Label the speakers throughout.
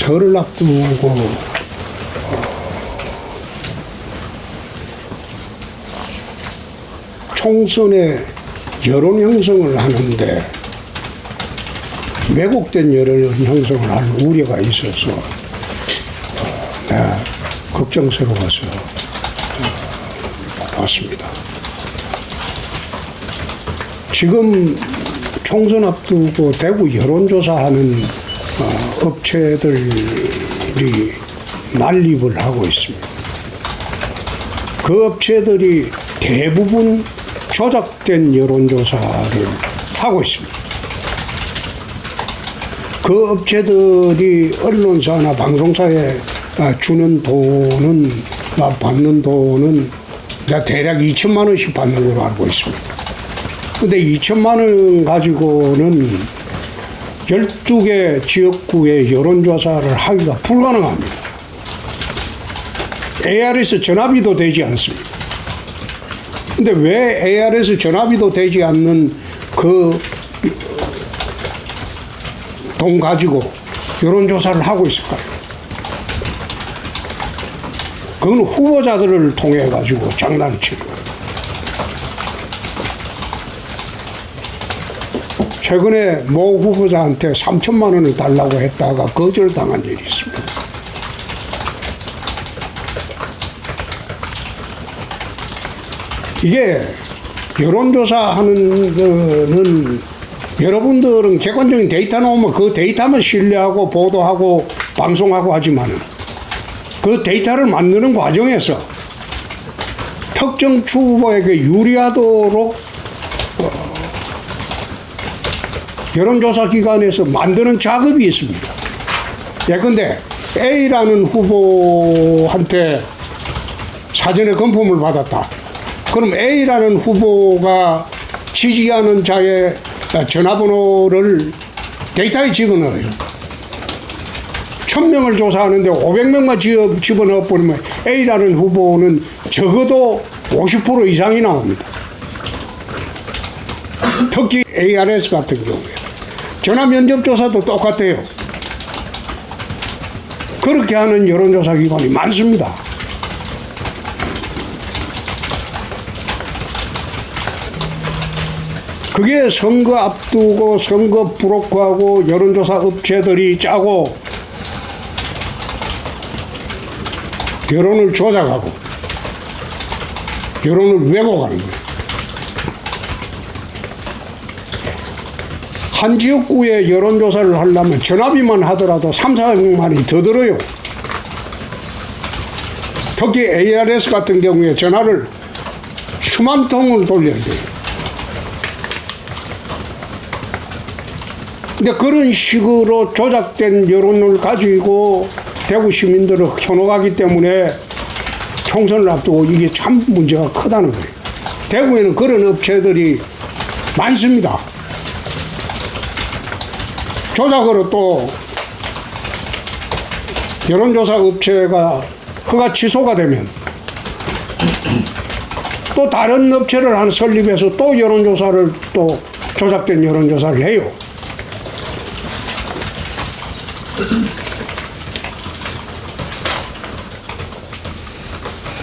Speaker 1: 설을 앞두고 총선에 여론 형성을 하는데 왜곡된 여론 형성을 할 우려가 있어서 내가 걱정스러워서 왔습니다. 지금 총선 앞두고 대구 여론조사하는 업체들이 난립을 하고 있습니다. 그 업체들이 대부분 조작된 여론조사를 하고 있습니다. 그 업체들이 언론사나 방송사에 주는 돈은, 받는 돈은 대략 2천만 원씩 받는 걸로 알고 있습니다. 근데 2천만 원 가지고는 12개 지역구의 여론조사를 하기가 불가능합니다. ARS 전화비도 되지 않습니다. 근데 왜 ARS 전화비도 되지 않는 그 돈 가지고 여론조사를 하고 있을까요? 그건 후보자들을 통해 가지고 장난을 치는 거예요. 최근에 모 후보자한테 3천만 원을 달라고 했다가 거절당한 일이 있습니다. 이게 여론조사 하는 거는 여러분들은 객관적인 데이터 나오면 그 데이터만 신뢰하고 보도하고 방송하고 하지만은 그 데이터를 만드는 과정에서 특정 후보에게 유리하도록 여론조사 기관에서 만드는 작업이 있습니다. 예컨대 A라는 후보한테 사전에 건품을 받았다. 그럼 A라는 후보가 지지하는 자의 전화번호를 데이터에 집어넣어요. 1000명을 조사하는데 500명만 집어넣어 버리면 A라는 후보는 적어도 50% 이상이 나옵니다. 특히 ARS 같은 경우에 전화 면접 조사도 똑같아요. 그렇게 하는 여론조사 기관이 많습니다. 그게 선거 앞두고 선거 브로커하고 여론조사 업체들이 짜고 여론을 조작하고 여론을 왜곡하는 거예요. 한 지역구에 여론조사를 하려면 전화비만 하더라도 300~400만 원이 더 들어요. 특히 ARS 같은 경우에 전화를 수만 통을 돌려야 돼요. 근데 그런 식으로 조작된 여론을 가지고 대구 시민들을 현혹하기 때문에 총선을 앞두고 이게 참 문제가 크다는 거예요. 대구에는 그런 업체들이 많습니다. 조작으로 또 여론조사 업체가 허가 취소가 되면 또 다른 업체를 한 설립해서 또 여론조사를 또 조작된 여론조사를 해요.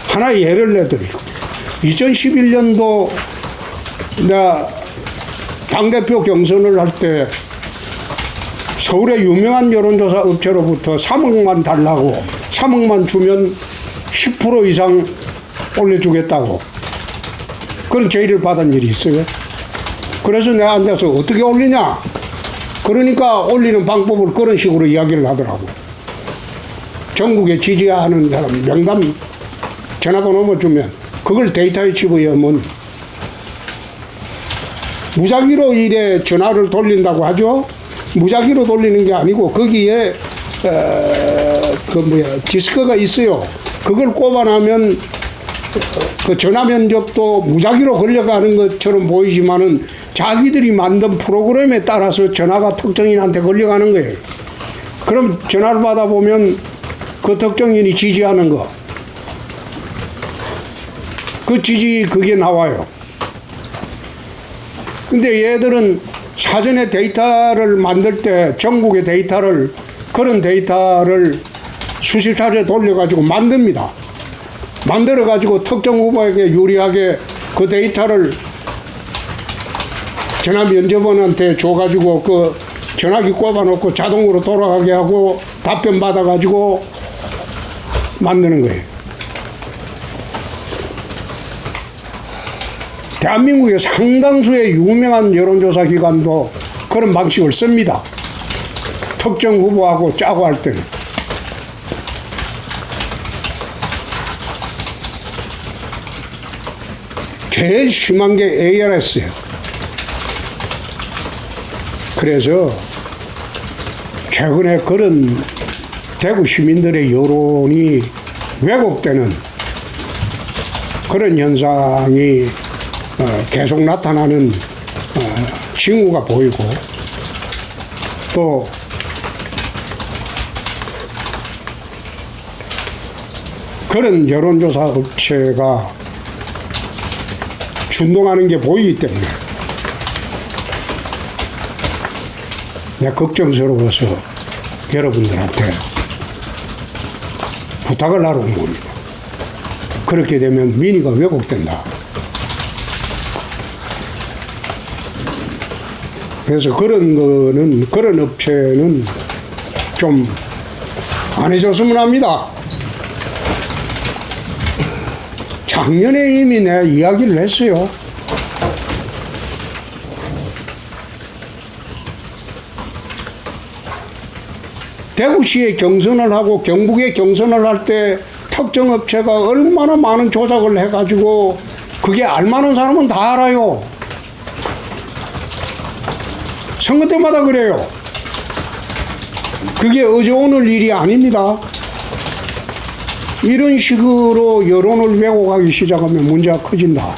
Speaker 1: 하나 예를 내드리죠. 2011년도 내가 당대표 경선을 할 때 서울의 유명한 여론조사 업체로부터 3억만 달라고 3억만 주면 10% 이상 올려주겠다고 그런 제의를 받은 일이 있어요. 그래서 내가 앉아서 어떻게 올리냐 그러니까 올리는 방법을 그런 식으로 이야기를 하더라고. 전국에 지지하는 사람 명단 전화번호만 주면 그걸 데이터에 집어넣으면 무작위로 이래 전화를 돌린다고 하죠. 무작위로 돌리는 게 아니고 거기에 디스크가 있어요. 그걸 꼽아나면 그 전화 면접도 무작위로 걸려가는 것처럼 보이지만은 자기들이 만든 프로그램에 따라서 전화가 특정인한테 걸려가는 거예요. 그럼 전화를 받아보면 그 특정인이 지지하는 거, 그 지지 그게 나와요. 근데 얘들은 사전에 데이터를 만들 때 전국의 데이터를 그런 데이터를 수십 차례 돌려가지고 만듭니다. 만들어가지고 특정 후보에게 유리하게 그 데이터를 전화 면접원한테 줘가지고 그 전화기 꼽아놓고 자동으로 돌아가게 하고 답변 받아가지고 만드는 거예요. 대한민국의 상당수의 유명한 여론조사 기관도 그런 방식을 씁니다. 특정 후보하고 짜고 할 때는. 제일 심한 게 ARS예요. 그래서 최근에 그런 대구 시민들의 여론이 왜곡되는 그런 현상이 계속 나타나는 징후가 보이고, 또 그런 여론조사 업체가 준동하는 게 보이기 때문에 내가 걱정스러워서 여러분들한테 부탁을 하러 온 겁니다. 그렇게 되면 민의가 왜곡된다. 그래서 그런 업체는 좀 안 해줬으면 합니다. 작년에 이미 내가 이야기를 했어요. 대구시에 경선을 하고 경북에 경선을 할 때 특정 업체가 얼마나 많은 조작을 해가지고 그게 알만한 사람은 다 알아요. 선거 때마다 그래요. 그게 어제 오늘 일이 아닙니다. 이런 식으로 여론을 왜곡하기 시작하면 문제가 커진다.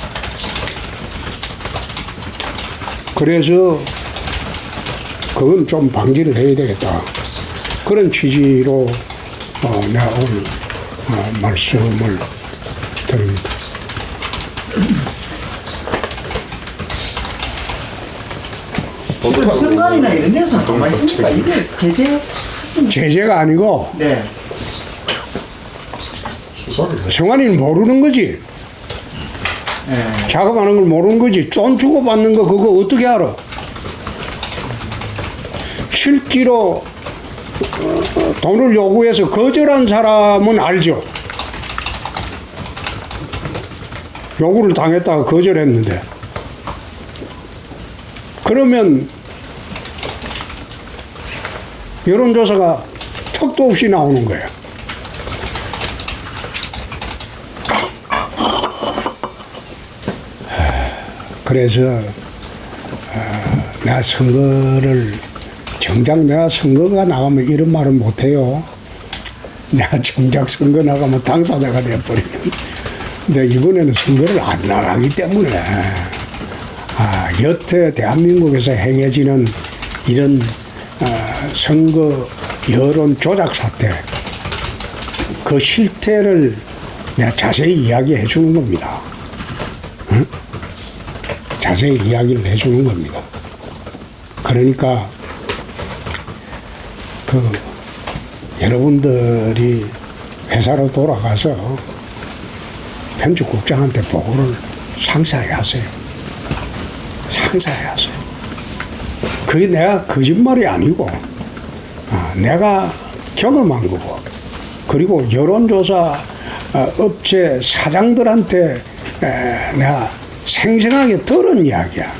Speaker 1: 그래서 그건 좀 방지를 해야 되겠다. 그런 취지로 내가 오늘 말씀을 드립니다.
Speaker 2: 선관이나 이런 데서는 정말 있습니까? 이게
Speaker 1: 제재가 아니고,
Speaker 2: 네.
Speaker 1: 성환이는 모르는 거지. 작업하는 걸 모르는 거지. 돈 주고 받는 거 그거 어떻게 알아? 실제로 돈을 요구해서 거절한 사람은 알죠. 요구를 당했다가 거절했는데, 그러면 여론조사가 턱도 없이 나오는 거예요. 그래서 내가 선거를 정작 내가 선거가 나가면 이런 말은 못해요. 내가 정작 선거 나가면 당사자가 돼버리면. 근데 이번에는 선거를 안 나가기 때문에 여태 대한민국에서 행해지는 이런 선거 여론 조작 사태, 그 실태를 내가 자세히 이야기해 주는 겁니다. 응? 자세히 이야기를 해 주는 겁니다. 그러니까 여러분들이 회사로 돌아가서 편집국장한테 보고를 상세하게 하세요. 상세하게 하세요. 그게 내가 거짓말이 아니고 내가 경험한 거고, 그리고 여론조사 업체 사장들한테 내가 생생하게 들은 이야기야.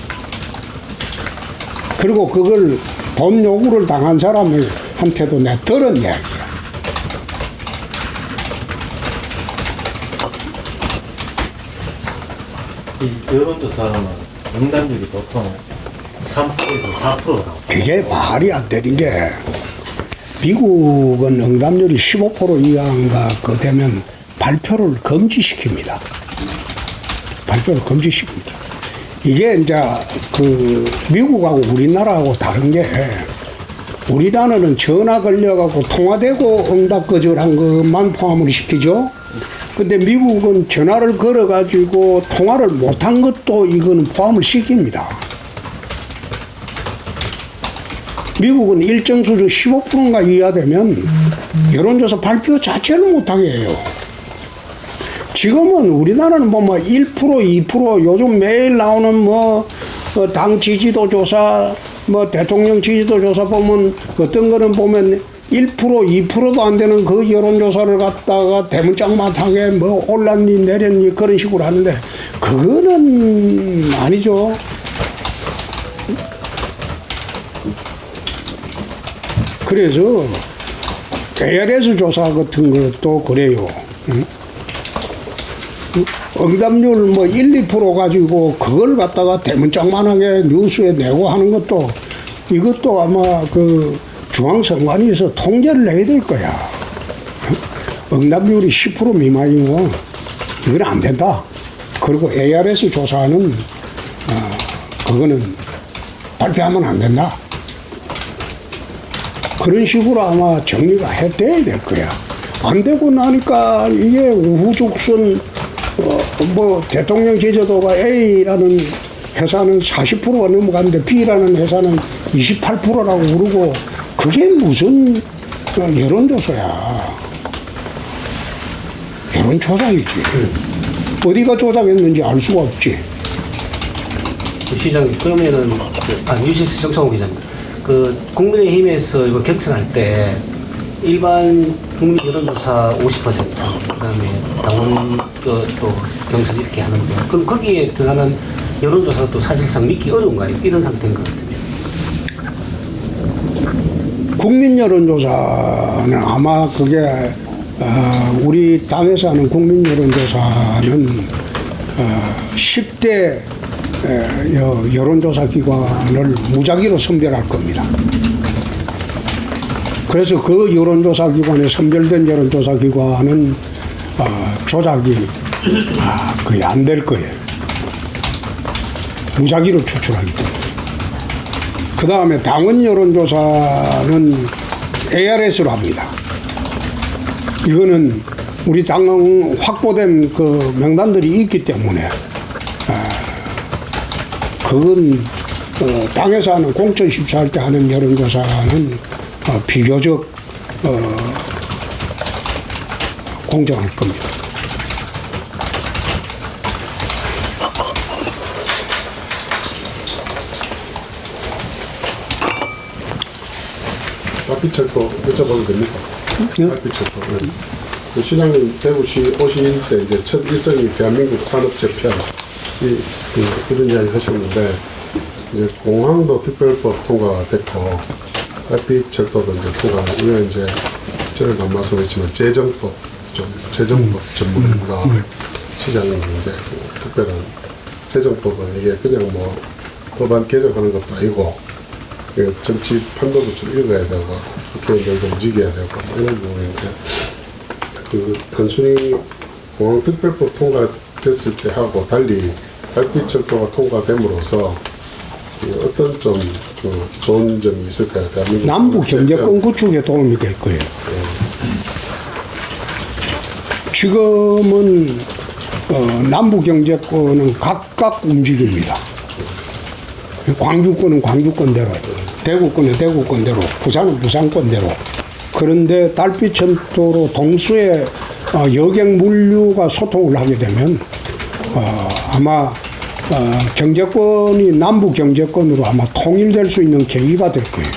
Speaker 1: 그리고 그걸 돈 요구를 당한 사람한테도 내가 들은 이야기야.
Speaker 3: 이 여론조사는 응답률이 보통 3%에서 4%가 나옵니다.
Speaker 1: 그게 말이 안 되는 게, 미국은 응답률이 15% 이하인가 그 되면 발표를 금지시킵니다. 발표를 금지시킵니다. 이게 이제 미국하고 우리나라하고 다른 게, 우리나라는 전화 걸려갖고 통화되고 응답 거절한 것만 포함을 시키죠. 근데 미국은 전화를 걸어가지고 통화를 못한 것도 이거는 포함을 시킵니다. 미국은 일정 수준 15%가 이하되면 여론조사 발표 자체를 못하게 해요. 지금은 우리나라는 보면 1%, 2% 요즘 매일 나오는 당 지지도 조사, 대통령 지지도 조사 보면 어떤 거는 보면 1%, 2%도 안 되는 그 여론조사를 갖다가 대문짝만하게 올랐니 내렸니 그런 식으로 하는데 그거는 아니죠. 그래서 ARS 조사 같은 것도 그래요. 응? 응답률 1, 2% 가지고 그걸 갖다가 대문짝만하게 뉴스에 내고 하는 것도 이것도 아마 그 중앙선관위에서 통제를 내야 될 거야. 응답률이 10% 미만이고 이건 안 된다. 그리고 ARS 조사는 그거는 발표하면 안 된다. 그런 식으로 아마 정리가 돼야 될 거야. 안 되고 나니까 이게 우후죽순 대통령 지지도가 A라는 회사는 40%가 넘어갔는데 B라는 회사는 28%라고 그러고 그게 무슨 여론조사야. 여론조사이지. 어디가 조작했는지 알 수가 없지.
Speaker 4: 시장님 그러면은 뉴시스 정창호 기자입니다. 그 국민의힘에서 이거 격선할 때 일반 국민 여론조사 50%, 그다음에 당원 또 경선 이렇게 하는데 그럼 거기에 들어가는 여론조사가 또 사실상 믿기 어려운가요? 이런 상태인 것 같아요.
Speaker 1: 국민 여론조사는 아마 그게 우리 당에서 하는 국민 여론조사는 10대 여론조사 기관을 무작위로 선별할 겁니다. 그래서 그 여론조사 기관에 선별된 여론조사 기관은 조작이 거의 안 될 거예요. 무작위로 추출하기 때문에. 그 다음에 당원 여론조사는 ARS로 합니다. 이거는 우리 당 확보된 그 명단들이 있기 때문에 그건 당에서 하는 공천 심사할 때 하는 여론조사는 비교적 공정할 겁니다.
Speaker 5: 달빛철도 여쭤봐도 됩니까?
Speaker 1: 네?
Speaker 5: 달빛철도. 네. 그 시장님 대구시 오실 때 이제 첫 일성이 대한민국 산업재편 이런 이야기 하셨는데 이제 공항도 특별법 통과가 됐고 달빛철도도 이제 통과. 이게 이제 저희가 말씀했지만 재정법 전문가 시장님 이제 특별한 재정법은 이게 그냥 법안 개정하는 것도 아니고. 정치 판도도 좀 읽어야 되고, 국회의원들도 움직여야 되고, 이런 부분인데, 단순히 공항특별법 통과됐을 때 하고 달리 달빛철도가 통과됨으로써 어떤 좀 좋은 점이 있을까요? 대한민국
Speaker 1: 남부 경제권 구축에 도움이 될 거예요. 지금은 남부 경제권은 각각 움직입니다. 광주권은 광주권대로, 대구권은 대구권대로, 부산은 부산권대로. 그런데 달빛철도로 동수의 여객 물류가 소통을 하게 되면 아마 경제권이 남부 경제권으로 아마 통일될 수 있는 계기가 될 거예요.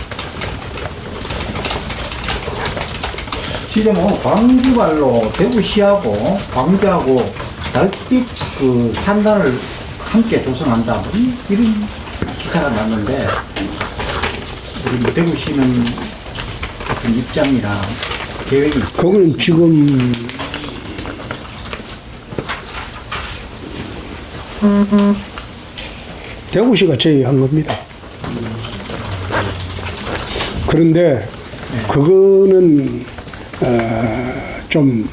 Speaker 2: 지금 광주말로 대구시하고 광주하고 달빛 그 산단을 함께 조성한다. 이런 기사가 났는데 우리 대구시는 어떤 입장이나 계획이
Speaker 1: 그거는 지금 대구시가 제의한 겁니다. 그런데 그거는 좀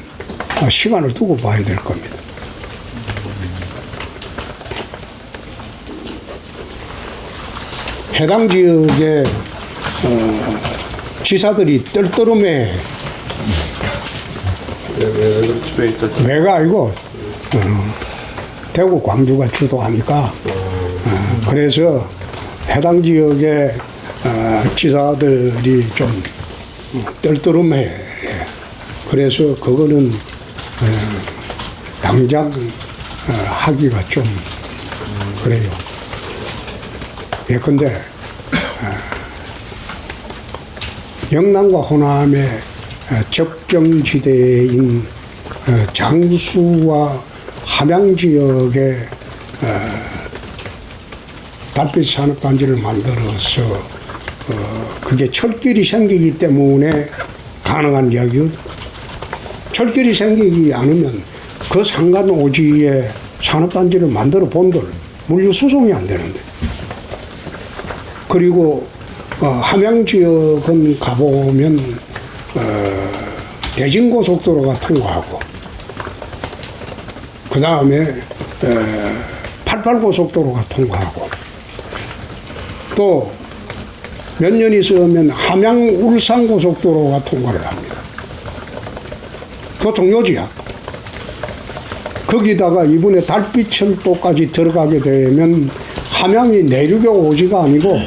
Speaker 1: 시간을 두고 봐야 될 겁니다. 해당 지역의 지사들이 떨떠름해 왜가 아니고 대구 광주가 주도하니까 그래서 해당 지역의 지사들이 좀 떨떠름해. 그래서 그거는 당장 하기가 좀 그래요. 예컨대 영남과 호남의 접경지대인 장수와 함양 지역에 달빛 산업단지를 만들어서 그게 철길이 생기기 때문에 가능한 이야기거든. 철길이 생기지 않으면 그 상간 오지에 산업단지를 만들어 본들 물류 수송이 안 되는데. 그리고 함양 지역은 가보면 대진고속도로가 통과하고 그 다음에 88고속도로가 통과하고 또 몇 년 있으면 함양 울산고속도로가 통과를 합니다. 교통요지야. 거기다가 이번에 달빛철도까지 들어가게 되면 함양이 내륙의 오지가 아니고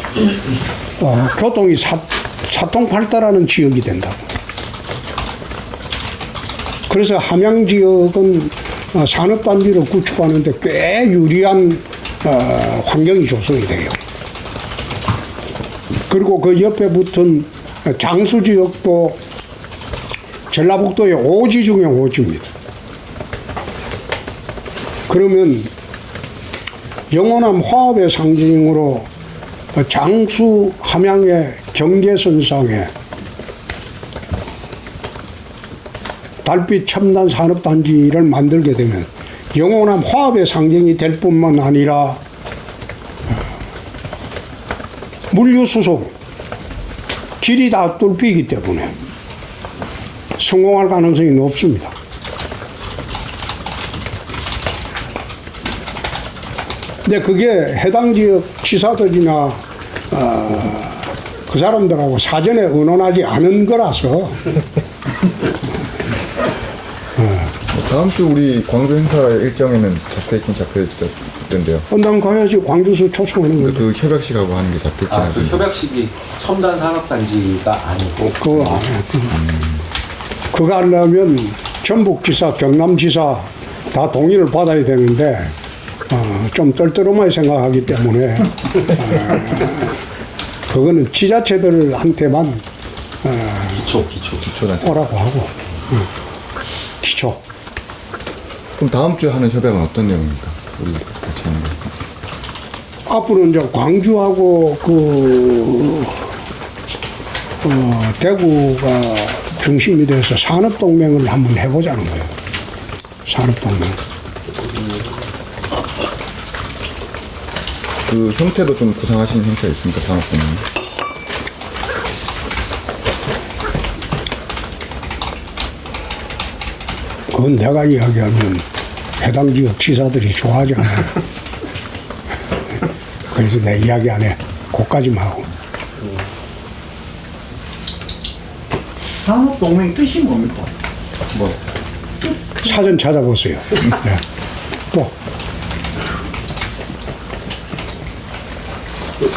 Speaker 1: 교통이 사통팔달하는 지역이 된다고. 그래서 함양 지역은 산업단지를 구축하는데 꽤 유리한 환경이 조성이 돼요. 그리고 그 옆에 붙은 장수 지역도 전라북도의 오지 중에 오지입니다. 그러면 영호남 화합의 상징으로 장수 함양의 경계선상에 달빛 첨단 산업단지를 만들게 되면 영호남 화합의 상징이 될 뿐만 아니라 물류수송 길이 다 뚫리기 때문에 성공할 가능성이 높습니다. 근데 그게 해당 지역 지사들이나 그 사람들하고 사전에 의논하지 않은 거라서
Speaker 6: 다음 주 우리 광주 행사 일정에는 잡혀있던데요.
Speaker 1: 난 가야지. 광주에서 초청하는 거죠.
Speaker 6: 그 협약식하고 하는 게 잡혀있긴
Speaker 3: 그
Speaker 6: 하던데.
Speaker 3: 협약식이 첨단 산업단지가 아니고
Speaker 1: 그거 안 해. 그거 하려면 전북지사, 경남지사 다 동의를 받아야 되는데 좀 떨떠름하게 생각하기 때문에 그거는 지자체들한테만
Speaker 3: 기초단체.
Speaker 1: 오라고 하고 기초.
Speaker 6: 그럼 다음 주에 하는 협약은 어떤 내용입니까? 우리 같이 하는 거.
Speaker 1: 앞으로 이제 광주하고 대구가 중심이 돼서 산업동맹을 한번 해보자는 거예요. 산업동맹.
Speaker 6: 그 형태도 좀 구상하신 형태가 있습니까? 산업동맹.
Speaker 1: 그건 내가 이야기하면 해당 지역 지사들이 좋아하지 않아요. 그래서 내 이야기 안 해. 그까지만 하고.
Speaker 2: 산업동맹 뜻이 뭡니까?
Speaker 1: 사전 찾아보세요. 네. 또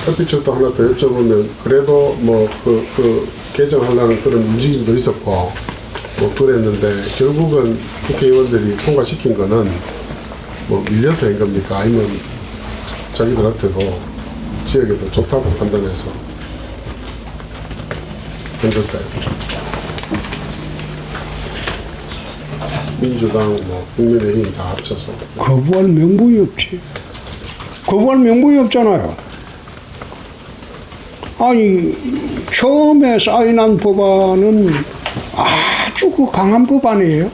Speaker 5: 달빛철도 하나 더 여쭤보면 그래도 뭐 그 개정하려는 그런 움직임도 있었고 뭐 그랬는데 결국은 국회의원들이 통과시킨 거는 뭐 밀려서 한 겁니까? 아니면 자기들한테도 지역에도 좋다고 판단해서 한 걸까요? 민주당, 뭐 국민의힘 다 합쳐서
Speaker 1: 거부할 명분이 없지. 거부할 명분이 없잖아요. 아니 처음에 사인한 법안은 아주 그 강한 법안이에요.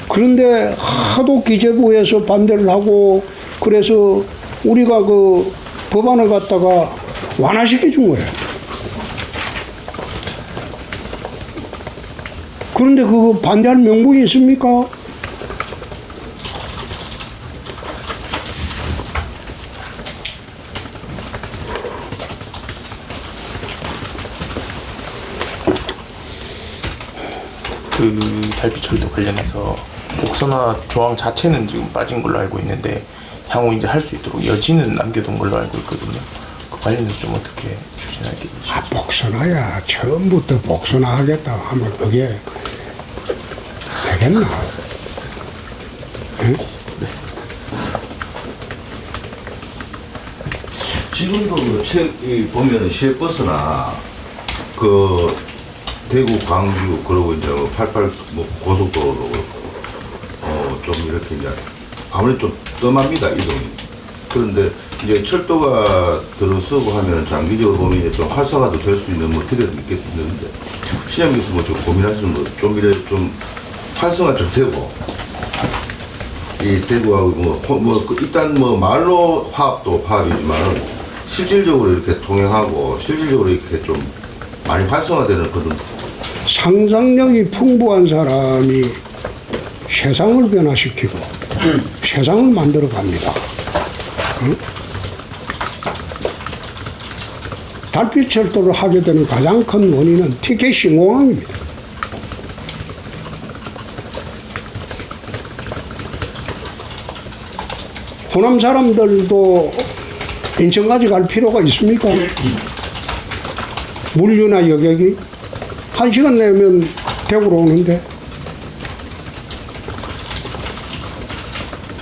Speaker 1: 그런데 하도 기재부에서 반대를 하고 그래서 우리가 그 법안을 갖다가 완화시켜 준 거예요. 그런데 그거 반대할 명분이 있습니까?
Speaker 7: 그 달빛철도 관련해서 복선화 조항 자체는 지금 빠진 걸로 알고 있는데 향후 이제 할 수 있도록 여지는 남겨둔 걸로 알고 있거든요. 그 관련해서 좀 어떻게 추진할 게 있으신지.
Speaker 1: 아, 복선화야. 처음부터 복선화 하겠다 하면 그게 되겠나? 응?
Speaker 8: 지금도 보면은 시외버스나 그 대구, 광주 그리고 이제 88 뭐 고속도로도 그렇고 좀 이렇게 이제 아무래도 좀 뜸합니다 이동이. 그런데 이제 철도가 들어서고 하면은 장기적으로 보면 이제 좀 활성화도 될 수 있는 뭐 기대도 있겠는데 시장님께서 뭐 좀 고민하시는 거 좀 이래 좀 활성화 좀 되고 이 대구하고 일단 뭐 말로 화합도 화합이지만 실질적으로 이렇게 통행하고 실질적으로 이렇게 좀 많이 활성화되는 그런
Speaker 1: 상상력이 풍부한 사람이 세상을 변화시키고 세상을 만들어 갑니다. 응? 달빛 철도를 하게 되는 가장 큰 원인은 TK 신공항입니다. 호남 사람들도 인천까지 갈 필요가 있습니까? 물류나 여객이 1시간 내면 대구로 오는데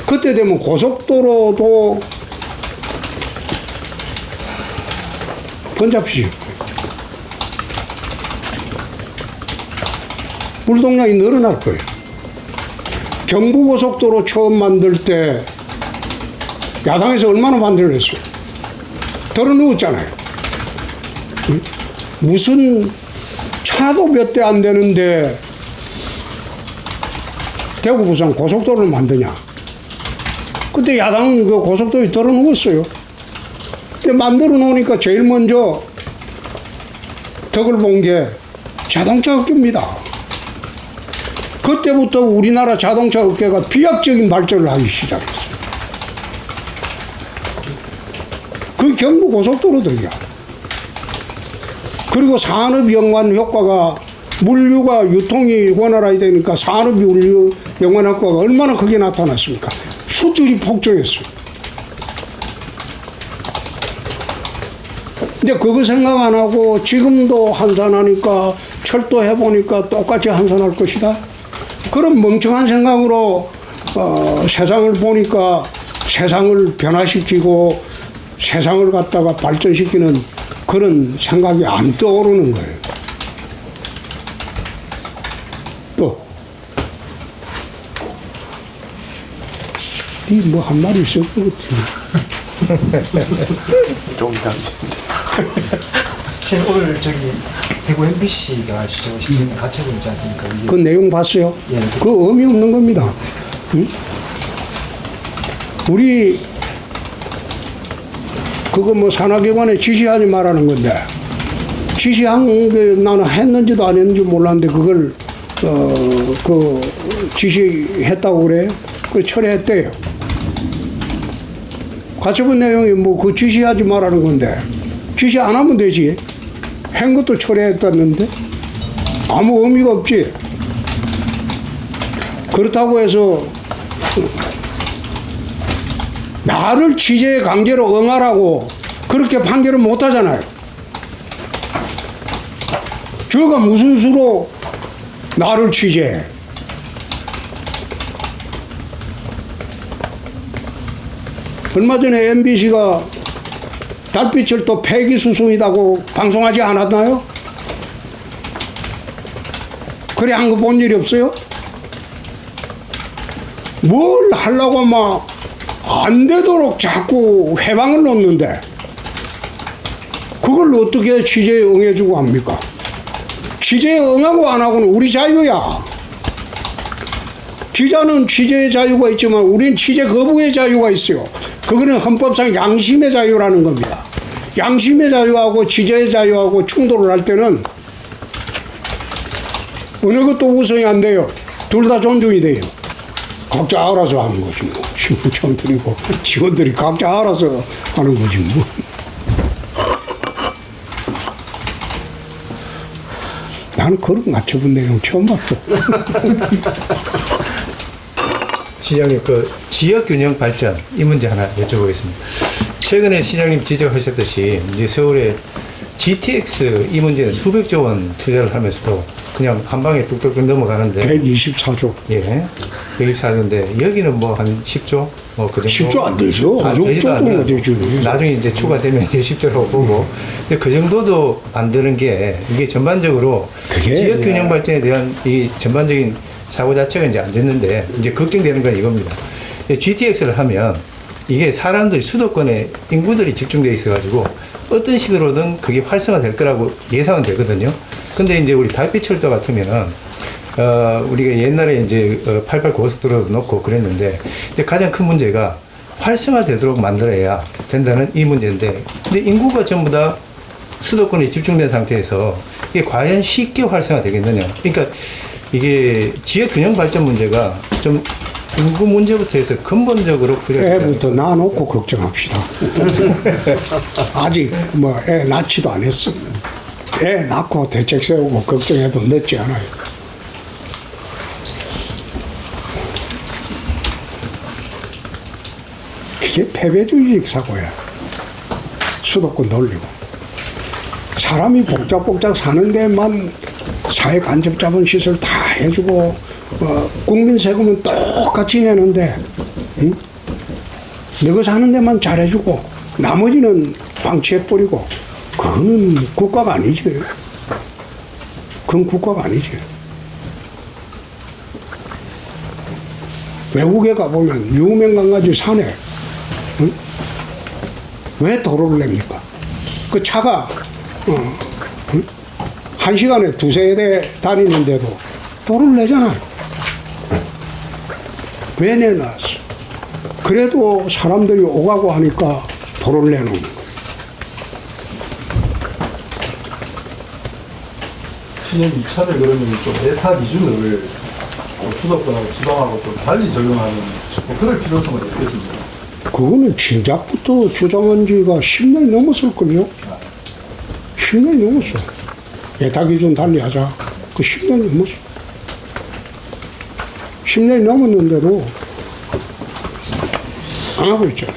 Speaker 1: 그때 되면 고속도로도 번잡해지고 물동량이 늘어날 거예요. 경부고속도로 처음 만들 때 야당에서 얼마나 만들어냈어요? 덜어누웠잖아요. 무슨 차도 몇 대 안 되는데 대구 부산 고속도로를 만드냐? 그때 야당은 그 고속도로에 덜어누웠어요. 근데 만들어 놓으니까 제일 먼저 덕을 본 게 자동차 업계입니다. 그때부터 우리나라 자동차 업계가 비약적인 발전을 하기 시작했어요. 그 경부 고속도로들이야. 그리고 산업 연관 효과가 물류가 유통이 원활해야 되니까 산업 물류 연관 효과가 얼마나 크게 나타났습니까? 수출이 폭증했어요. 근데 그거 생각 안 하고 지금도 한산하니까 철도 해보니까 똑같이 한산할 것이다. 그런 멍청한 생각으로 세상을 보니까 세상을 변화시키고 세상을 갖다가 발전시키는 그런 생각이 안 떠오르는 거예요. 또, 이 뭐 한 말이 있을 것 같아.
Speaker 7: 좀 이따
Speaker 9: 오늘 저기 대구 MBC가 시정시킨 가채고 있지 않습니까?
Speaker 1: 그 내용 봤어요?
Speaker 9: 예.
Speaker 1: 그 의미 없는 겁니다. 응? 우리 그거 뭐 산하기관에 지시하지 말라는 건데 지시한 게 나는 했는지도 안 했는지 몰랐는데 그걸 그 지시했다고 그래? 그 철회했대요. 가처분 내용이 뭐 그 지시하지 말라는 건데 지시 안 하면 되지. 한 것도 철회했다는데 아무 의미가 없지. 그렇다고 해서 나를 취재에 강제로 응하라고 그렇게 판결을 못 하잖아요. 저가 무슨 수로 나를 취재해. 얼마 전에 MBC가 달빛철도 폐기수송이라고 방송하지 않았나요? 그래 한 거 본 일이 없어요? 뭘 하려고 막 안 되도록 자꾸 해방을 놓는데 그걸 어떻게 취재에 응해주고 합니까? 취재에 응하고 안 하고는 우리 자유야. 기자는 취재의 자유가 있지만 우린 취재 거부의 자유가 있어요. 그거는 헌법상 양심의 자유라는 겁니다. 양심의 자유하고 취재의 자유하고 충돌을 할 때는 어느 것도 우선이 안 돼요. 둘 다 존중이 돼요. 각자 알아서 하는 거지 뭐. 신분청들이고 직원들이 각자 알아서 하는 거지 뭐. 나는 그런 맞춰본 내용 처음 봤어.
Speaker 10: 시장님 그 지역 균형 발전 이 문제 하나 여쭤보겠습니다. 최근에 시장님 지적하셨듯이 이제 서울에 GTX 이 문제는 수백조 원 투자를 하면서도 그냥 한 방에 뚝뚝 넘어가는데
Speaker 1: 124조.
Speaker 10: 예, 124조인데 여기는 뭐 한 10조 뭐그 정도
Speaker 1: 10조 안 되죠.
Speaker 10: 아,
Speaker 1: 그
Speaker 10: 되지도
Speaker 1: 정도면
Speaker 10: 않아요.
Speaker 1: 되죠.
Speaker 10: 나중에 이제 추가되면 10조라고 보고 근데 그 정도도 안 되는 게 이게 전반적으로
Speaker 1: 그게
Speaker 10: 지역 균형 발전에 대한 이 전반적인 사고 자체가 이제 안 됐는데 이제 걱정되는 건 이겁니다. GTX를 하면 이게 사람들이 수도권에 인구들이 집중돼 있어가지고 어떤 식으로든 그게 활성화될 거라고 예상은 되거든요. 근데 이제 우리 달빛철도 같으면은 우리가 옛날에 이제 88 고속도로도 놓고 그랬는데 이제 가장 큰 문제가 활성화되도록 만들어야 된다는 이 문제인데 근데 인구가 전부 다 수도권에 집중된 상태에서 이게 과연 쉽게 활성화되겠느냐. 그러니까 이게 지역 균형 발전 문제가 좀 인구 문제부터 해서 근본적으로
Speaker 1: 애부터 낳아놓고 걱정합시다. 아직 뭐 애 낳지도 안 했어. 애 낳고 대책 세우고 걱정해도 늦지 않아요. 그게 패배주의적 사고야. 수도권 돌리고. 사람이 복잡복잡 사는 데만 사회 간접 자본 시설 다 해주고 국민 세금은 똑같이 내는데 응? 너가 사는 데만 잘해주고 나머지는 방치해버리고 그거는 국가가 아니지. 그건 국가가 아니지. 외국에 가보면 유명강가지 산에 응? 왜 도로를 냅니까? 그 차가 응? 한 시간에 두세 대 다니는데도 도로를 내잖아요. 왜 내놨어? 그래도 사람들이 오가고 하니까 도로를 내놓는 거예요.
Speaker 5: 시장님 이참에 그러면 좀 에타 기준을 수도권하고 지방하고 좀 달리 적용하는 뭐 그럴 필요성은 있겠습니다.
Speaker 1: 그거는 진작부터 주장한 지가 10년 넘었을걸요? 10년 넘었어. 에타 기준 달리 하자. 그 10년 넘었어. 10년이 넘었는데도 안 하고 있죠.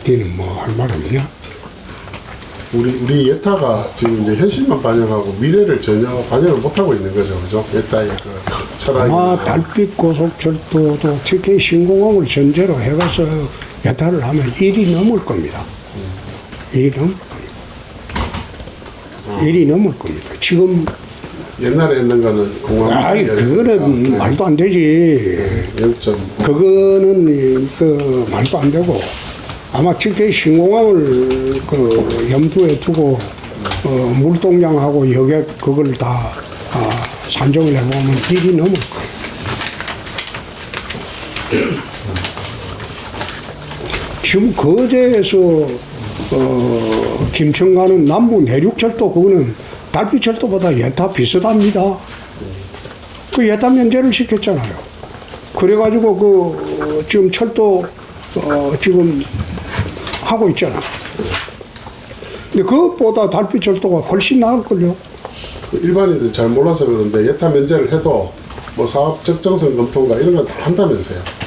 Speaker 1: 니는 뭐 할 말 없냐?
Speaker 5: 우리 예타가 지금 이제 현실만 반영하고 미래를 전혀 반영을 못하고 있는 거죠, 그죠? 예타의 그 철학이.
Speaker 1: 아마 달빛 고속철도도 특히 신공항을 전제로 해가서 예타를 하면 1이 넘을 겁니다. 1이 넘을 겁니다. 1이 넘을 겁니다. 지금
Speaker 5: 옛날에 했는 거는 공항.
Speaker 1: 아이 그거는 말도 안 되지.
Speaker 5: 0.5.
Speaker 1: 그거는 그 말도 안 되고 아마 특히 신공항을 그 염두에 두고 물동량하고 여객 그걸 다 산정을 해보면 1이 넘을 거예요. 지금 거제에서 김천 가는 남부 내륙철도 그거는 달빛철도보다 예타 비슷합니다. 그 예타 면제를 시켰잖아요. 그래가지고 그 지금 철도 지금 하고 있잖아. 근데 그것보다 달빛철도가 훨씬 나을걸요.
Speaker 5: 일반인들 잘 몰라서 그런데 예타 면제를 해도 뭐 사업 적정성 검토인가 이런 건 다 한다면서요.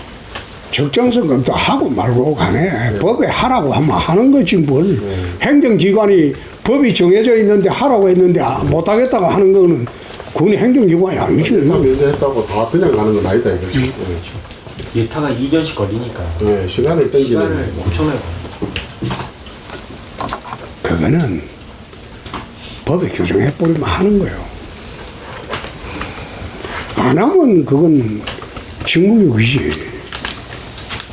Speaker 1: 적정성 검토 하고 말고 가네. 법에 하라고 하면 하는 거지 뭘. 행정기관이 법이 정해져 있는데 하라고 했는데 못하겠다고 하는 거는 그건 행정기관이 아니지.
Speaker 5: 예타 면제했다고 다 그냥 가는 건 아니다 이거죠.
Speaker 3: 그렇죠. 예타가 2년씩 걸리니까
Speaker 5: 네, 시간을 땡기는.
Speaker 3: 시간을 엄청나게
Speaker 1: 그거는 법에 규정해버리면 하는 거예요. 안 하면 그건 직무유기지.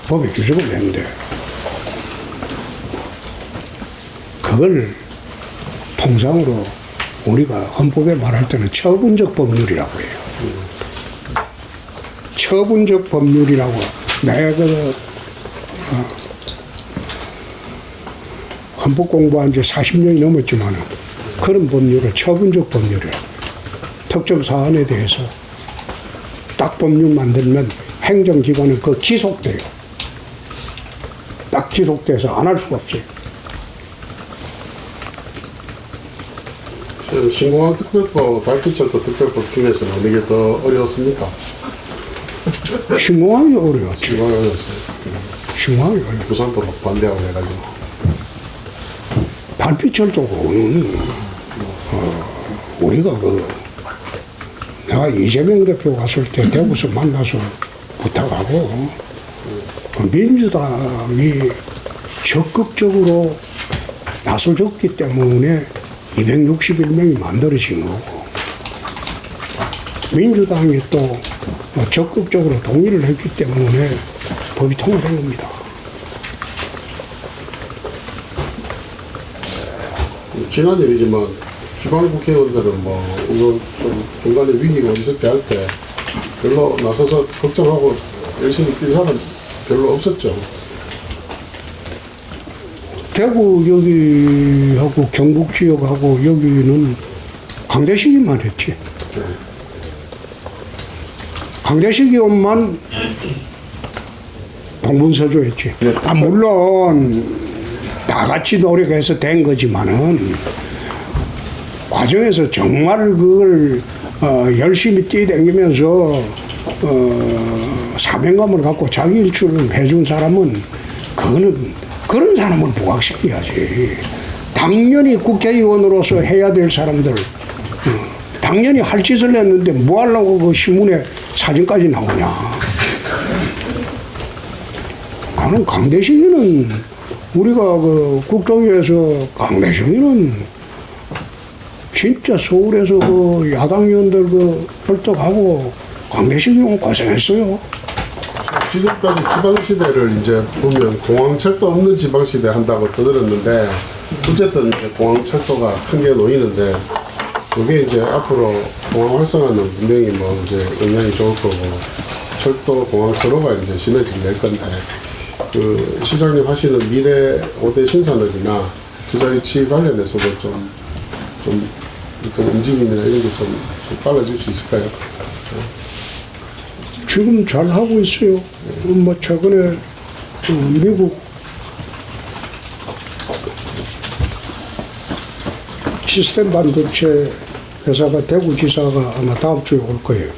Speaker 1: 법에 규정을 했는데 그걸 통상으로 우리가 헌법에 말할 때는 처분적 법률이라고 해요. 처분적 법률이라고 내가 그 헌법 공부한 지 40년이 넘었지만 그런 법률을 처분적 법률이라고 해요. 특정 사안에 대해서 딱 법률 만들면 행정기관은 그 기속돼요. 딱 기속돼서 안 할 수가 없어요.
Speaker 5: 신공항 특별법, 달빛철도 특별법 중에서는 어느 게 더 어려웠습니까?
Speaker 1: 신공항이 어려웠죠.
Speaker 5: 중앙에서
Speaker 1: 신공항이 어려워.
Speaker 5: 부산도로 반대하고 해가지고.
Speaker 1: 발피철도로는 우리가 내가 이재명 대표 갔을 때 대구에서 만나서 부탁하고 민주당이 적극적으로 나서줬기 때문에 261명이 만들어진 거고 민주당이 또 적극적으로 동의를 했기 때문에 법이 통과된 겁니다.
Speaker 5: 지난 일이지만 지방 국회의원들은 뭐 이거 좀 중간에 위기가 있을 때 할 때 별로 나서서 걱정하고 열심히 뛴 사람 별로 없었죠.
Speaker 1: 대구 여기하고 경북 지역하고 여기는 강대식이만 했지. 강대식 의원만 동분서주했지. 물론 다 같이 노력해서 된 거지만은 과정에서 정말 그걸 열심히 뛰어다니면서 사명감을 갖고 자기 일출을 해준 사람은 그런 사람을 부각시켜야지. 당연히 국회의원으로서 해야 될 사람들 당연히 할 짓을 했는데 뭐 하려고 그 신문에 사진까지 나오냐. 나는 강대식이는 우리가 그 국토위에서 강대식이는 진짜 서울에서 그 야당 의원들 그 헐떡하고 강대식이 고생했어요.
Speaker 5: 지금까지 지방시대를 이제 보면 공항철도 없는 지방시대 한다고 떠들었는데 어쨌든 이제 공항철도가 큰 게 놓이는데 그게 이제 앞으로 공항 활성화는 분명히 뭐 이제 영향이 좋을 거고 철도 공항 서로가 이제 시너지를 낼 건데 그 시장님 하시는 미래 5대 신산업이나 투자 유치 관련해서도 좀 움직임이나 이런 게 좀 빨라질 수 있을까요?
Speaker 1: 지금 잘 하고 있어요. 뭐 최근에 미국 시스템 반도체 회사가 대구지사가 아마 다음 주에 올 거예요.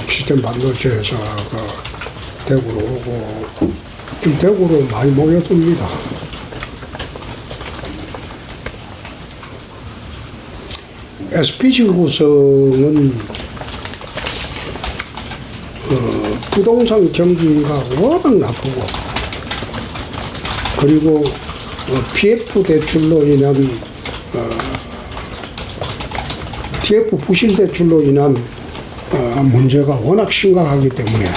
Speaker 1: 시스템 반도체 회사가 대구로 오고 좀 대구로 많이 모여듭니다. SPG 구성은 부동산 경기가 워낙 나쁘고 그리고 PF 대출로 인한 TF 부실 대출로 인한 문제가 워낙 심각하기 때문에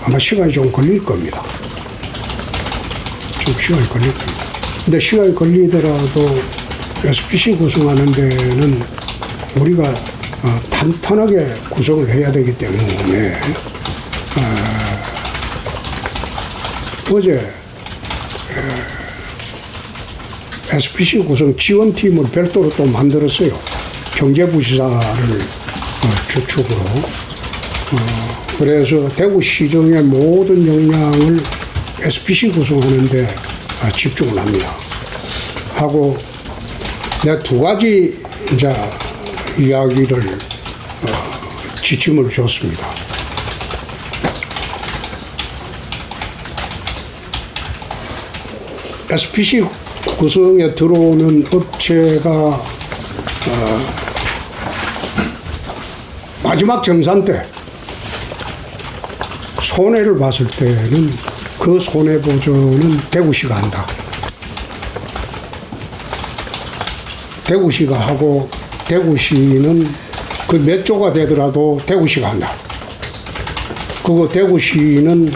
Speaker 1: 아마 시간이 좀 걸릴 겁니다. 좀 시간이 걸릴 겁니다. 근데 시간이 걸리더라도 SPC 구성하는 데는 우리가 탄탄하게 구성을 해야 되기 때문에 어제 SPC 구성 지원팀을 별도로 또 만들었어요. 경제부시사를 주축으로. 그래서 대구시정의 모든 역량을 SPC 구성하는 데 집중을 합니다. 하고 내가 두 가지 이제 이야기를 지침을 줬습니다. SPC 구성에 들어오는 업체가 마지막 정산 때 손해를 봤을 때는 그 손해 보전은 대구시가 한다. 대구시가 하고 대구시는 그 몇 조가 되더라도 대구시가 한다. 그거 대구시는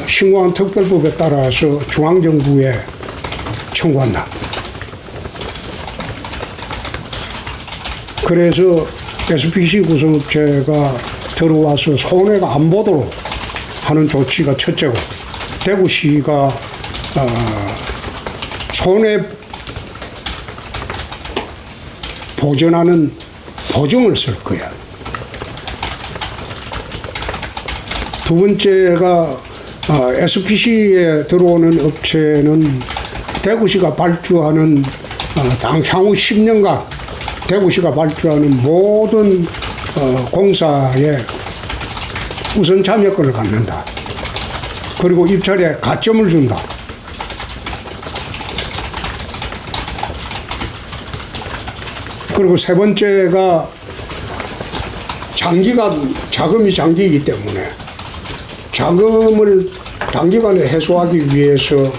Speaker 1: 신공항 특별법에 따라서 중앙정부에 청구한다. 그래서 SPC 구성업체가 들어와서 손해가 안 보도록 하는 조치가 첫째고, 대구시가 손해 보전하는 보증을 쓸 거야. 두 번째가 SPC에 들어오는 업체는 대구시가 발주하는 향후 10년간 대구시가 발주하는 모든 공사에 우선 참여권을 갖는다. 그리고 입찰에 가점을 준다. 그리고 세 번째가 장기간 자금이 장기이기 때문에 자금을 단기간에 해소하기 위해서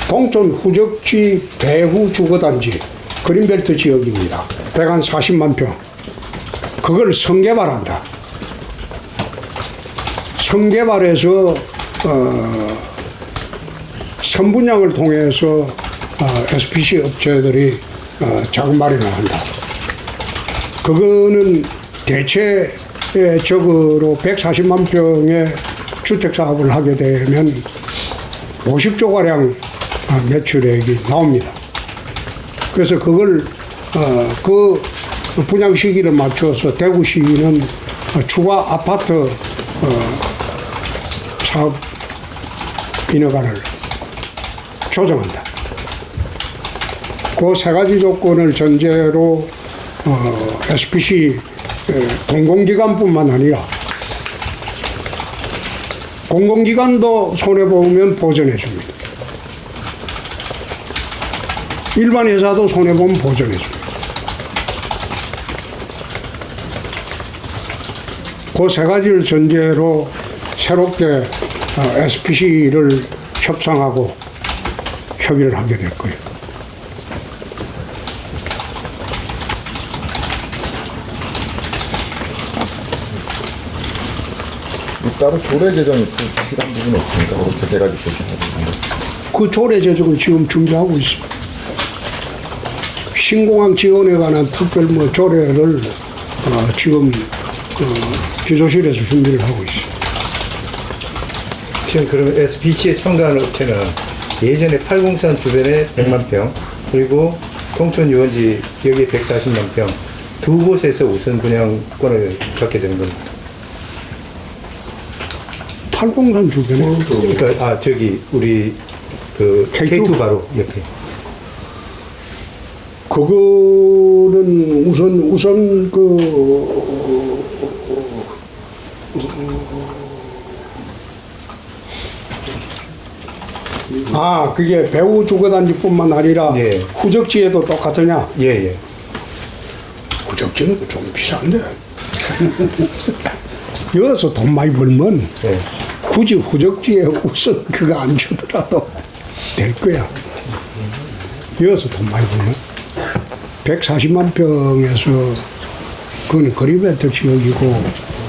Speaker 1: 동촌 후적지 배후 주거단지 그린벨트 지역입니다. 140만 평. 그걸 성개발한다. 성개발해서 선분양을 통해서 SPC 업체들이 자금 마련을 한다. 그거는 대체적으로 140만 평의 주택 사업을 하게 되면 50조가량 매출액이 나옵니다. 그래서 그걸 그 분양 시기를 맞춰서 대구시는 추가 아파트 사업 인허가를 조정한다. 그 세 가지 조건을 전제로 SPC 공공기관뿐만 아니라 공공기관도 손해보면 보전해 줍니다. 일반 회사도 손해보면 보전해 줍니다. 그 세 가지를 전제로 새롭게 SPC를 협상하고 협의를 하게 될 거예요.
Speaker 6: 따로 조례 제정이 필요한 부분이 없습니까? 그렇게 돼가지고
Speaker 1: 그 조례 제정을 지금 준비하고 있습니다. 신공항 지원에 관한 특별 조례를 지금 기조실에서 준비를 하고 있습니다.
Speaker 10: 지금 그러면 SPC에 참가하는 업체는 예전에 팔공산 주변에 100만 평, 그리고 통촌 유원지 여기에 140만 평, 두 곳에서 우선 분양권을 갖게 되는 겁니다.
Speaker 1: 팔공산 주변에?
Speaker 10: 그러니까 저기 우리 그 K2 바로 옆에.
Speaker 1: 그거는 우선 그게 배후 주거단지뿐만 아니라
Speaker 10: 예.
Speaker 1: 후적지에도 똑같으냐?
Speaker 10: 예.
Speaker 1: 후적지는 좀 비싼데. 여기서 돈 많이 벌면
Speaker 10: 예.
Speaker 1: 굳이 후적지에 우선 그거 안 주더라도 될 거야. 여기서 돈 많이 벌면 140만 평에서 그거는 그린벨트 지역이고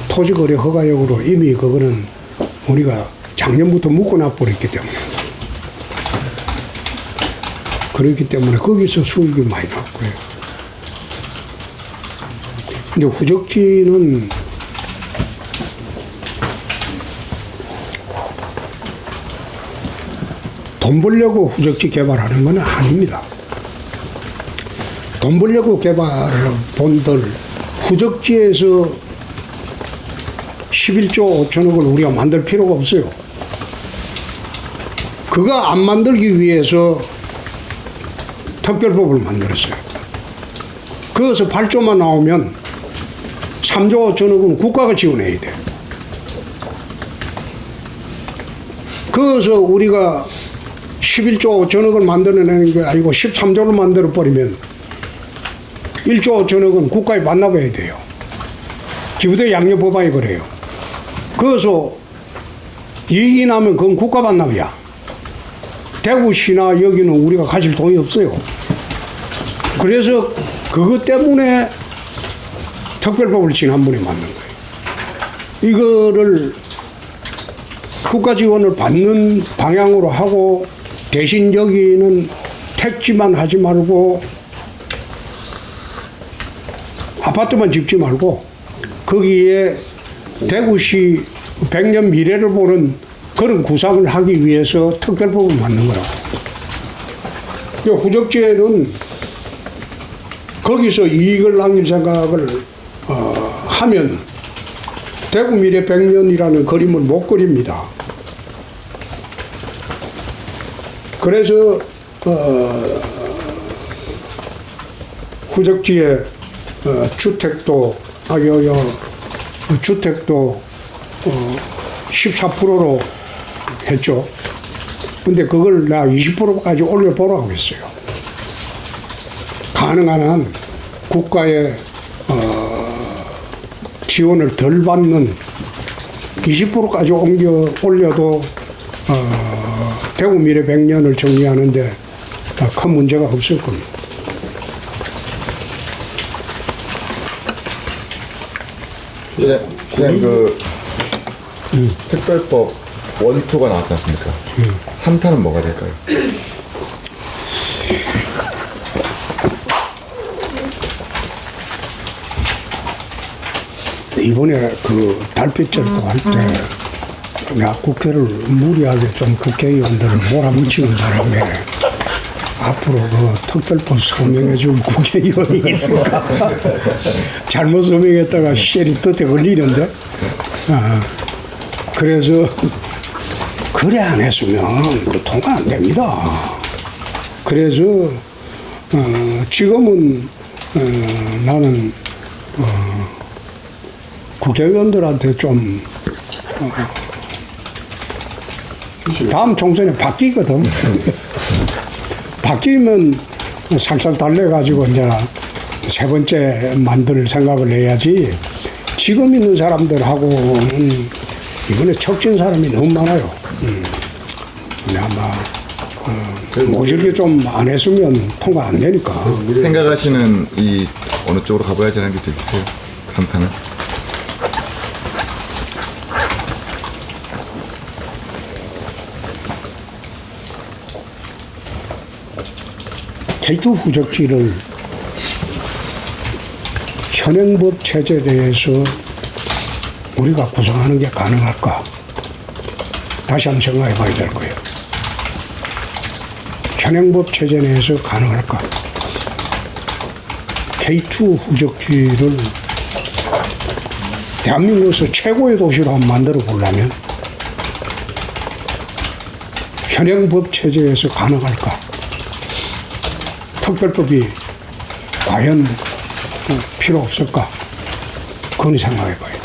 Speaker 1: 토지거래 허가역으로 이미 그거는 우리가 작년부터 묶어놔 버렸기 때문에 그렇기 때문에 거기서 수익이 많이 날 거예요. 근데 후적지는 돈 벌려고 후적지 개발하는 건 아닙니다. 돈 벌려고 개발을 본들 후적지에서 11조 5천억을 우리가 만들 필요가 없어요. 그거 안 만들기 위해서 특별법을 만들었어요. 거기서 8조만 나오면 3조 5천억은 국가가 지원해야 돼. 거기서 우리가 11조 5천억을 만들어내는 게 아니고 13조를 만들어버리면 1조 5천억은 국가에 반납해야 돼요. 기부대 양념법안이 그래요. 거기서 이익이 나면 그건 국가 반납이야. 대구시나 여기는 우리가 가질 돈이 없어요. 그래서 그것 때문에 특별법을 지난번에 만든 거예요. 이거를 국가 지원을 받는 방향으로 하고 대신 여기는 택지만 하지 말고 아파트만 짓지 말고 거기에 대구시 100년 미래를 보는 그런 구상을 하기 위해서 특별법을 만든 거라고. 후적지에는 거기서 이익을 남길 생각을 하면 대구 미래 100년이라는 그림을 못 그립니다. 그래서 후적지에 주택도 주택도 14%로 했죠. 근데 그걸 나 20%까지 올려보라고 했어요. 가능한 한 국가의 지원을 덜 받는 20%까지 올려도 대구 미래 100년을 정리하는데 큰 문제가 없을 겁니다.
Speaker 6: 시장님 그 특별법 1, 2가 나왔지 않습니까? 3탄은 뭐가 될까요?
Speaker 1: 이번에 그 달빛절도 할 때 내가 국회를 무리하게 좀 국회의원들을 몰아붙이는 바람에 앞으로 그 특별법 서명해 줄 국회의원이 있을까? 잘못 서명했다가 쉘이 덫에 걸리는데. 그래서 그래 안 했으면 그 통과 안 됩니다. 그래서 지금은 나는 국회의원들한테 좀 다음 총선에 바뀌거든. 바뀌면 살살 달래가지고 이제 세 번째 만들 생각을 해야지. 지금 있는 사람들하고는 이번에 척진 사람이 너무 많아요. 근데 아마 모질게 좀 안 했으면 통과 안 되니까.
Speaker 6: 생각하시는 이 어느 쪽으로 가봐야지 하는 게 있으세요? 3탄은?
Speaker 1: K2 후적지를 현행법 체제 내에서 우리가 구성하는 게 가능할까? 다시 한번 생각해 봐야 될 거예요. 현행법 체제 내에서 가능할까? K2 후적지를 대한민국에서 최고의 도시로 한번 만들어 보려면 현행법 체제에서 가능할까? 특별법이 과연 필요 없을까? 그건 생각해 봐요.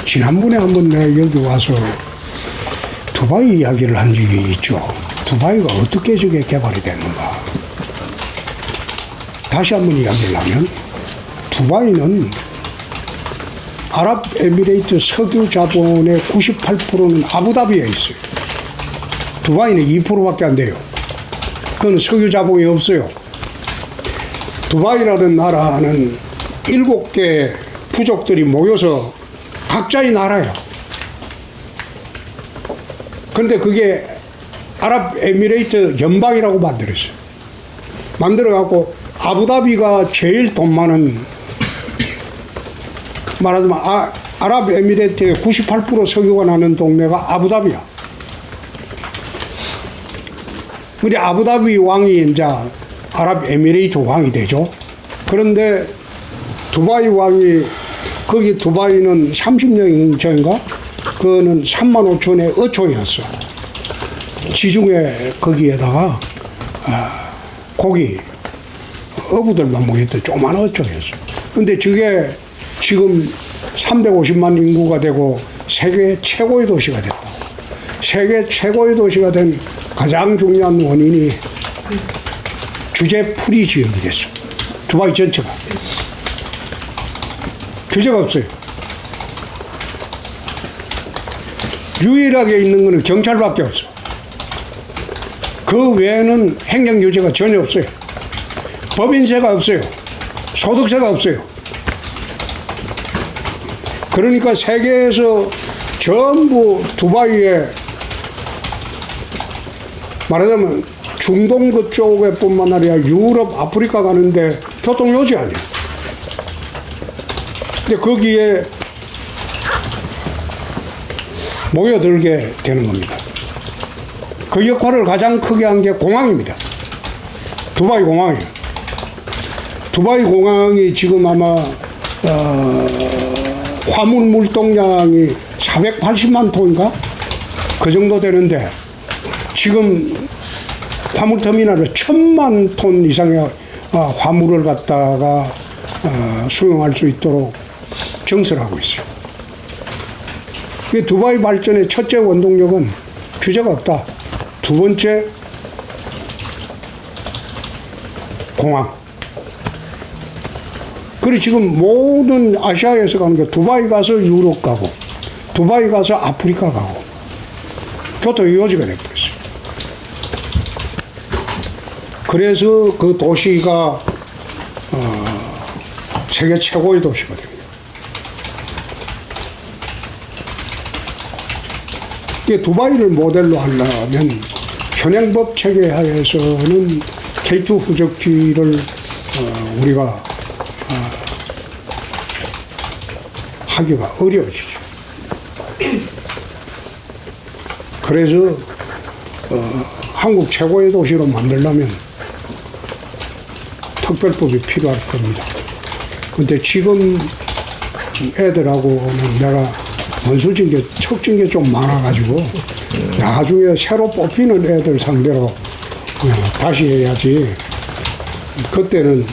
Speaker 1: 지난번에 한번 내가 여기 와서 두바이 이야기를 한 적이 있죠. 두바이가 어떻게 저게 개발이 됐는가. 다시 한번 이야기를 하면 두바이는 아랍에미레이트 석유 자본의 98%는 아부다비에 있어요. 두바이는 2%밖에 안 돼요. 그건 석유 자본이 없어요. 두바이라는 나라는 7개 부족들이 모여서 각자의 나라예요. 그런데 그게 아랍에미레이트 연방이라고 만들었어요. 만들어갖고 아부다비가 제일 돈 많은, 말하자면 아랍에미레이트의 98% 석유가 나는 동네가 아부다비야. 우리 아부다비 왕이 이제 아랍에미레이트 왕이 되죠. 그런데 두바이 왕이, 거기 두바이는 30년 전인가? 그거는 3만 5천의 어촌이었어. 지중해 거기에다가 고기, 어부들만 모였던 조그만 어촌이었어. 근데 저게 지금 350만 인구가 되고 세계 최고의 도시가 됐다. 세계 최고의 도시가 된 가장 중요한 원인이 규제풀이 지역이 됐어. 두바이 전체가. 규제가 없어요. 유일하게 있는 것은 경찰밖에 없어. 그 외에는 행정 규제가 전혀 없어요. 법인세가 없어요. 소득세가 없어요. 그러니까 세계에서 전부 두바이에, 말하자면 중동 그쪽에 뿐만 아니라 유럽, 아프리카 가는데 교통요지 아니야. 근데 거기에 모여들게 되는 겁니다. 그 역할을 가장 크게 한 게 공항입니다. 두바이 공항이에요. 두바이 공항이 지금 아마 화물 물동량이 480만 톤인가? 그 정도 되는데 지금 화물터미널을 1000만 톤 이상의 화물을 갖다가 수용할 수 있도록 정설하고 있어요. 이 두바이 발전의 첫째 원동력은 규제가 없다. 두 번째, 공항. 그리고 지금 모든 아시아에서 가는 게 두바이 가서 유럽 가고, 두바이 가서 아프리카 가고, 교토 요지가 돼버렸어요. 그래서 그 도시가 세계 최고의 도시가 됩니다. 두바이를 모델로 하려면 현행법 체계 하에서는 K2 후적지를 우리가 하기가 어려워지죠. 그래서 한국 최고의 도시로 만들려면 특별법이 필요할 겁니다. 근데 지금 애들하고는 내가 원수진 게, 척진 게 좀 많아가지고, 나중에 새로 뽑히는 애들 상대로 다시 해야지. 그때는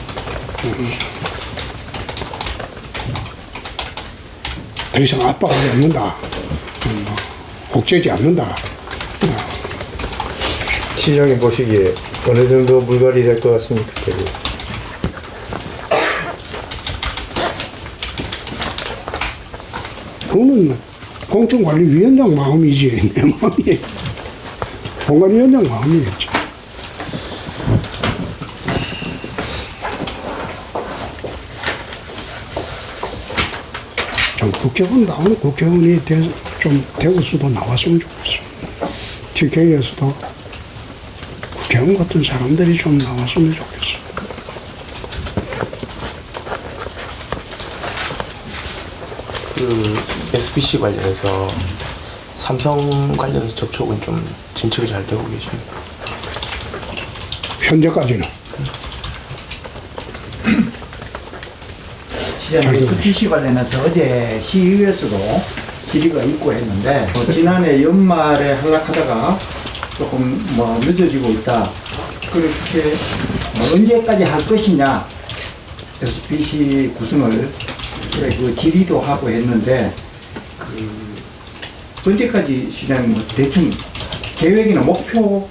Speaker 1: 더 이상 압박하지 않는다. 옥죄지 않는다.
Speaker 10: 시장님 보시기에 어느 정도 물갈이 될 것 같습니까?
Speaker 1: 그거는 공천관리위원장 마음이지, 내 마음이. 공관위원장 마음이겠지. 좀 국회의원 나오는 국회의원이 좀 대구수도 나왔으면 좋겠어. TK에서도 국회의원 같은 사람들이 좀 나왔으면 좋겠어.
Speaker 7: 그 SBC 관련해서 삼성 관련해서 접촉은 좀 진척이 잘 되고 계십니까?
Speaker 1: 현재까지는.
Speaker 2: 시장님, SPC 관련해서 어제 시의회에서도 질의가 있고 했는데, 지난해 연말에 하락하다가 조금 늦어지고 있다. 그렇게 언제까지 할 것이냐, SPC 구성을 그 질의도 하고 했는데, 언제까지 시장님 대충 계획이나 목표?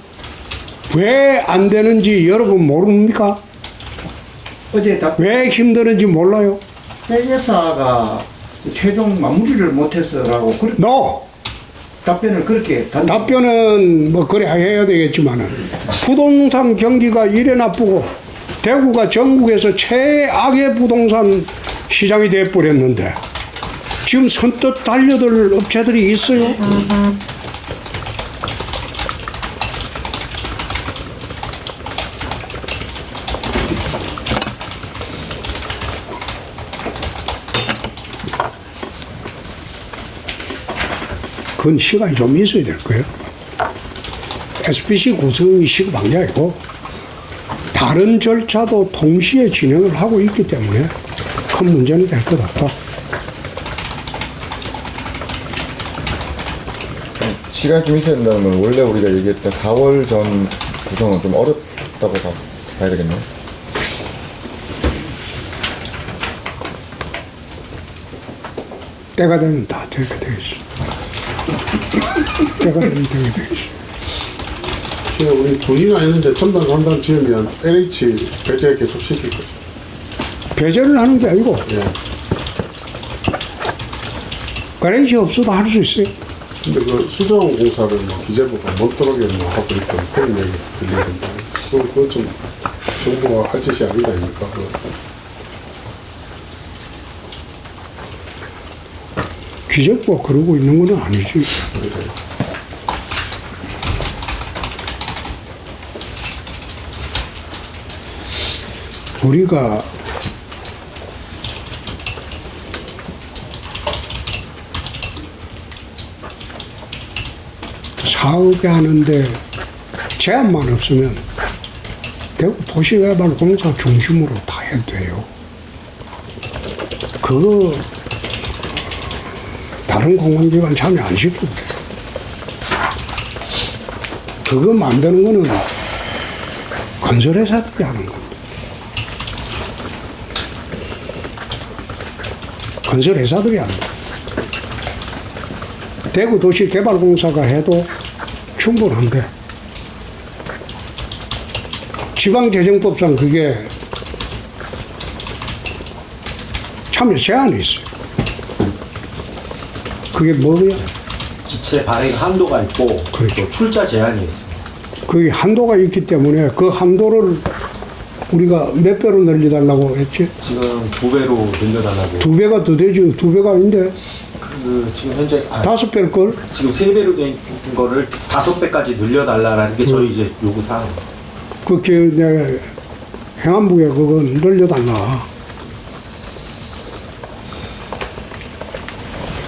Speaker 1: 왜 안 되는지 여러분 모릅니까?
Speaker 2: 어제
Speaker 1: 왜 힘드는지 몰라요?
Speaker 2: 회계사가 최종 마무리를 못해서라고
Speaker 1: No!
Speaker 2: 답변을 그렇게
Speaker 1: 답변은 뭐 그래 해야 되겠지만은 부동산 경기가 이래 나쁘고 대구가 전국에서 최악의 부동산 시장이 돼버렸는데 지금 선뜻 달려들 업체들이 있어요. 그건 시간이 좀 있어야 될 거예요. SPC 구성이 시급한 게 아니고 다른 절차도 동시에 진행을 하고 있기 때문에 큰 문제는 될 것 없다.
Speaker 6: 시간이 좀 있어야 된다면 원래 우리가 얘기했던 4월 전 구성은 좀 어렵다고 봐야 되겠네요.
Speaker 1: 때가 되면 다 되게 되겠어. 때가 되면 되게 되겠어.
Speaker 5: 우리 돈이나 있는데 첨단 3단 지으면 LH 배제 계속 시킬 거죠.
Speaker 1: 배제를 하는 게 아니고
Speaker 5: 예.
Speaker 1: LH 없어도 할 수 있어요.
Speaker 5: 근데 그 수정 공사를 기재부가 못들어게 하고 있던 그런 얘기 들리는데 그건 좀 정부가 할 짓이 아니다 아닙니까?
Speaker 1: 기재부가 그러고 있는 건 아니지. 우리가 사업에 하는데 제한만 없으면 대구 도시개발공사 중심으로 다 해도 돼요. 그거 다른 공공기관 참여 안 시켜도 돼요. 그거 만드는 거는 건설회사들이 하는 겁니다. 건설 회사들이 합니다. 대구도시개발공사가 해도 충분한데 지방재정법상 그게 참여 제한이 있어요. 그게 뭐야?
Speaker 3: 기체 발행 한도가 있고
Speaker 1: 그렇죠.
Speaker 3: 또 출자 제한이 있어요.
Speaker 1: 그게 한도가 있기 때문에 그 한도를 우리가 몇 배로 늘려달라고 했지?
Speaker 3: 지금 2배로 늘려달라고.
Speaker 1: 2배가 더 되지. 2배가 아닌데
Speaker 3: 그 지금 현재
Speaker 1: 5배일 걸?
Speaker 3: 지금 3배로 된 거를 5배까지 늘려달라는 게 저희 이제 요구 사항.
Speaker 1: 그게 내가 행안부에 그거 늘려달라.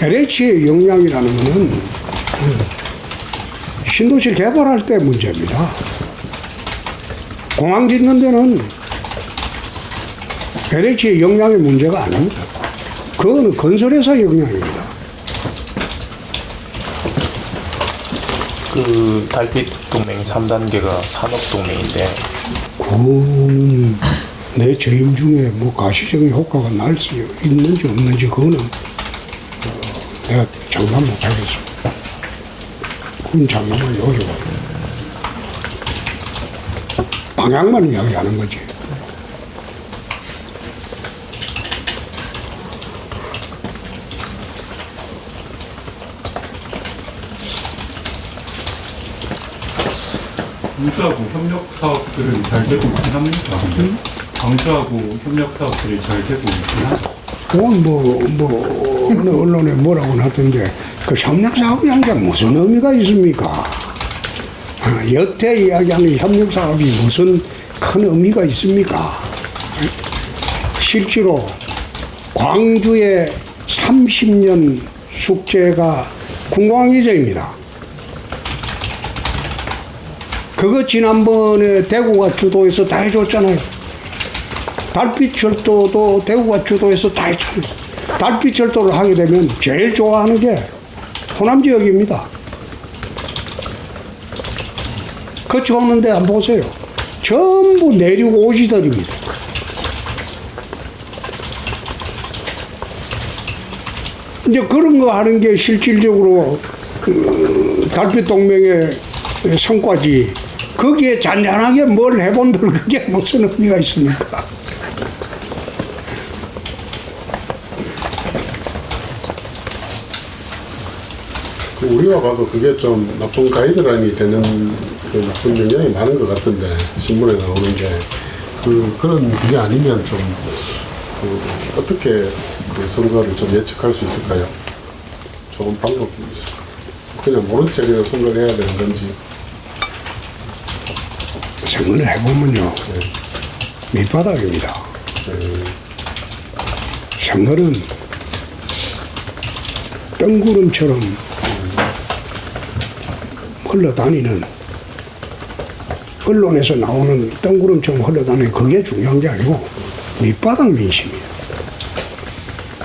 Speaker 1: LH의 역량이라는 것은 신도시 개발할 때 문제입니다. 공항 짓는 데는 LH의 역량의 문제가 아닙니다. 그거는 건설회사 역량입니다.
Speaker 7: 그 달빛 동맹 3단계가 산업동맹인데
Speaker 1: 그거는 내 재임 중에 뭐 가시적인 효과가 날 수 있는지 없는지 그거는 내가 장담 못 하겠습니다. 그건 장담은 어려워요. 방향만 이야기하는 거지.
Speaker 11: 광주하고 협력 사업들은 잘 되고 있긴 합니까? 광주하고 협력 사업들이 잘 되고 있긴 하죠.
Speaker 1: 그건 어느 언론에 뭐라고 하던데 그 협력 사업이 한 게 무슨 의미가 있습니까? 여태 이야기하는 협력 사업이 무슨 큰 의미가 있습니까? 실제로 광주의 30년 숙제가 군공항 이전입니다. 그거 지난번에 대구가 주도해서 다 해줬잖아요. 달빛철도도 대구가 주도해서 다 했잖아요. 달빛철도를 하게 되면 제일 좋아하는 게 호남 지역입니다. 거쳐오는데 한번 보세요. 전부 내륙 오지들입니다. 이제 그런 거 하는 게 실질적으로 달빛 동맹의 성과지. 거기에 잔잔하게 뭘 해본들 그게 무슨 의미가 있습니까?
Speaker 5: 우리가 봐도 그게 좀 나쁜 가이드라인이 되는 그 나쁜 영향이 많은 것 같은데 신문에 나오는 게 그런 게 아니면 좀 어떻게 그 선거를 좀 예측할 수 있을까요? 좋은 방법이 있을까요? 그냥 모른 채 그냥 선거를 해야 되는 건지.
Speaker 1: 선거를 해보면요, 밑바닥입니다. 선거는 뜬구름처럼 흘러다니는, 언론에서 나오는 뜬구름처럼 흘러다니는 그게 중요한 게 아니고 밑바닥 민심이에요.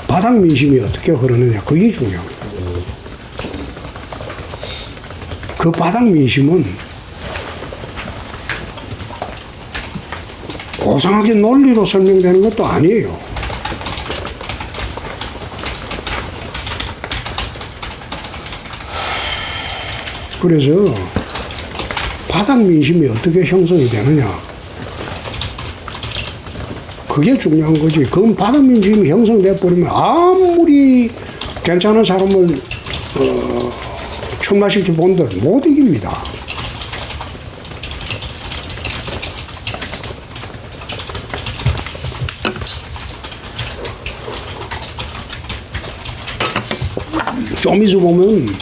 Speaker 1: 바닥 민심이 어떻게 흐르느냐, 그게 중요합니다. 그 바닥 민심은 고상하게 논리로 설명되는 것도 아니에요. 그래서 바닥 민심이 어떻게 형성이 되느냐, 그게 중요한 거지. 그건 바닥 민심이 형성돼 버리면 아무리 괜찮은 사람을 천마시키 본들 못 이깁니다. 좀 있어 보면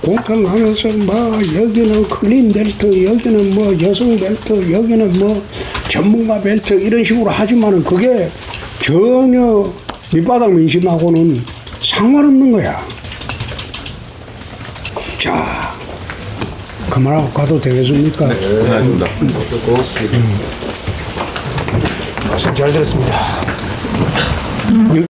Speaker 1: 공평하면서 뭐 여기는 클린 벨트, 여기는 뭐 여성 벨트, 여기는 뭐 전문가 벨트 이런 식으로 하지만은 그게 전혀 밑바닥 민심하고는 상관없는 거야. 자, 그만하고 가도 되겠습니까?
Speaker 6: 네, 알겠습니다.
Speaker 1: 말씀 잘 들었습니다.